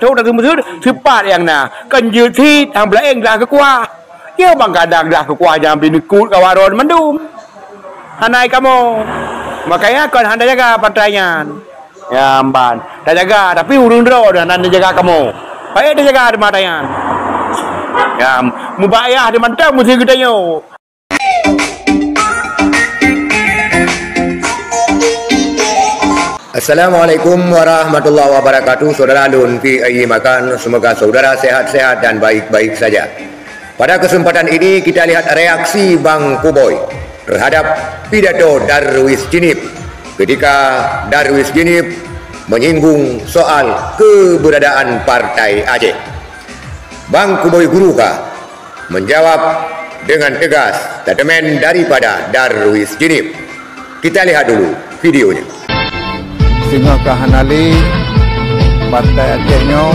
Thâu là thứ ba yang na kanยืนที่ทำละเองdah kekuat. Ya bang kadang dah kekuat jam binekut kawaron mendum. Hanai kamu. Makanya kan anda jaga partainya. Ya amban. Dah jaga tapi urung dro dah anda jaga kamu. Baik dia jaga partainya. Ya mubayah di mantap mesti kita yo. Assalamualaikum warahmatullahi wabarakatuh. Saudara Alun PII Makan, semoga saudara sehat-sehat dan baik-baik saja. Pada kesempatan ini kita lihat reaksi Bang Kuboy terhadap pidato Darwis Jinip ketika Darwis Jinip menyinggung soal keberadaan Partai Aceh. Bang Kuboy Guruka menjawab dengan tegas statement daripada Darwis Jinip. Kita lihat dulu videonya. Tengah kahanali Partai Acehnya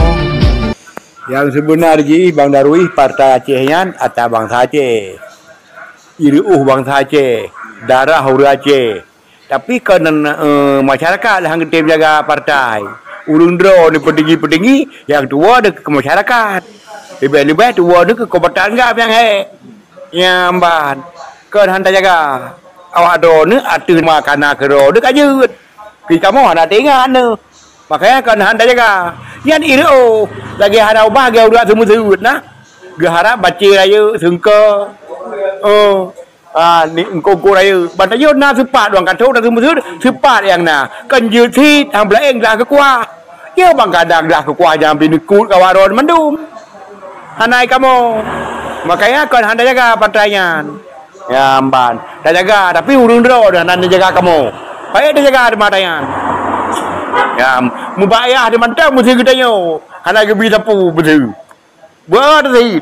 yang sebenarnya Bang Darwis Partai Acehnya atau bangsa Aceh, bangsa Aceh, darah huruf Aceh. Tapi kerana masyarakat yang kita jaga partai, ulun dro ni petinggi yang tua ke masyarakat, lebih tua ke kebetulan enggak yang ban kerana jaga awak dro ni atu makanan kero dek ajut. Kita mau ada tengah anu, makanya kan anda jaga. Yang ini lagi harap bahagia udah semua nah. Geharap baca raya sengka. Ni engkau raya. Bantayo na sepat doang kacau dah semua sepat yang na. Kan juti tambah eng dah kekuat. Ya bang kadang dah kekuat jam binekut kawaron mendum. Hanai kamu. Makanya kan anda jaga partainya. Ya amban. Dah jaga tapi urung dro dah anda jaga kamu. Baik dia jaga partainya. Ya, mubayah di mantap mesti kita yo. Hana ke bi sapu betul. Buat sih.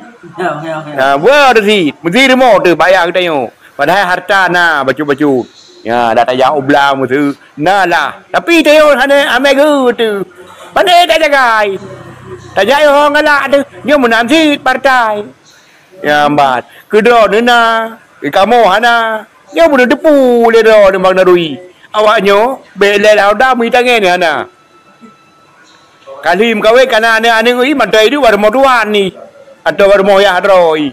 Ya, buat sih. Mesti demo tu bayar kita yo. Padahal harta na baju-baju. Ya, dah tayar oblang mesti. Nah lah. Tapi dia yo hana amai ke tu. Pandai tak jaga. Tak jaga orang galak tu. Dia menanti partai. Ya, ambat. Kedua ni na. Kamu hana. Dia boleh depu le do Bang Darwis. Awaknya belai dah mi tangan ni ana. Kalim kawe kana ane ui mantai du war moduan ni. Atau war moyah droi.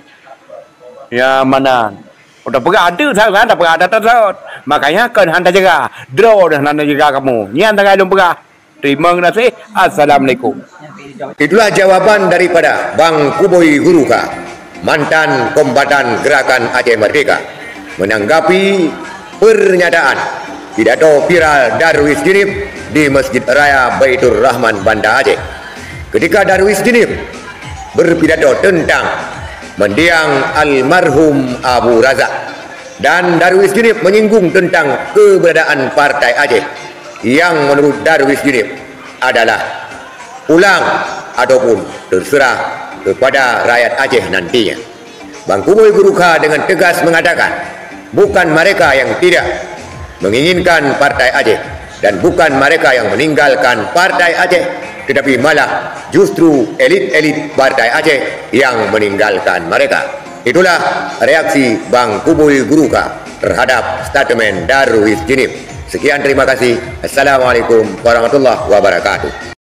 Ya mana. Udah pegah ada sangat dah pegah ada. Makanya kan anda jaga. Draw dah anda jaga kamu. Ni anda kalau pegah. Terima kasih. Assalamualaikum. Itulah jawaban daripada Bang Kuboy Guruka, mantan kombatan Gerakan Aceh Merdeka, menanggapi pernyataan pidato viral Darwis Jinip di Masjid Raya Baitur Rahman Banda Aceh. Ketika Darwis Jinip berpidato tentang mendiang almarhum Abu Razak, dan Darwis Jinip menyinggung tentang keberadaan Partai Aceh yang menurut Darwis Jinip adalah pulang ataupun terserah kepada rakyat Aceh nantinya. Bang Kuboy Guruka dengan tegas mengatakan bukan mereka yang tidak menginginkan Partai Aceh dan bukan mereka yang meninggalkan Partai Aceh, tetapi malah justru elit-elit Partai Aceh yang meninggalkan mereka. Itulah reaksi Bang Kuboy Guruka terhadap statement Darwis Jinip. Sekian, terima kasih. Assalamualaikum warahmatullahi wabarakatuh.